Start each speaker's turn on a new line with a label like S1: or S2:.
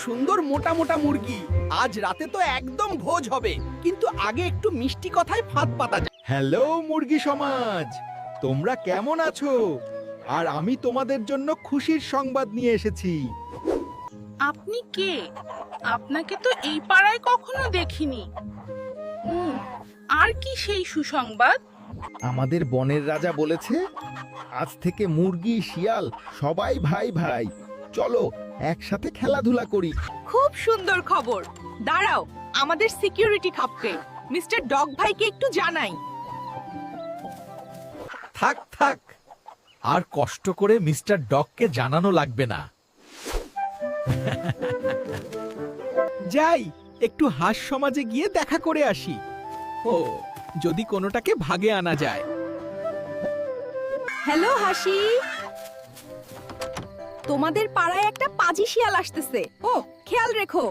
S1: সুন্দর মোটা মোটা মুরগি। আজ রাতে তো একদম ভোজ হবে, কিন্তু আগে একটু মিষ্টি কথায় ফাঁদ পাতা যাক।
S2: হ্যালো মুরগি সমাজ, তোমরা কেমন আছো? আর আমি তোমাদের জন্য খুশির সংবাদ নিয়ে এসেছি।
S3: আপনি কে? আপনাকে তো এই পাড়ায় কখনো দেখিনি। আর কি সেই সুসংবাদ?
S2: আমাদের বনের রাজা বলেছে আজ থেকে মুরগি শিয়াল সবাই ভাই ভাই। চলো একসাথে খেলাধুলা করি।
S4: খুব সুন্দর খবর। দাঁড়াও, আমাদের সিকিউরিটি খাপকে মিস্টার ডগ ভাইকে একটু জানাই।
S1: থাক থাক, আর কষ্ট করে মিস্টার ডগকে জানানো লাগবে না। যাই, একটু হাঁস সমাজে গিয়ে দেখা করে আসি। ও, যদি কোনোটাকে ভাগে আনা যায়।
S4: হ্যালো হাসি, তোমাদের পাড়ায় একটা পাজি শিয়াল আসতেছে। ও, খেয়াল রেখো।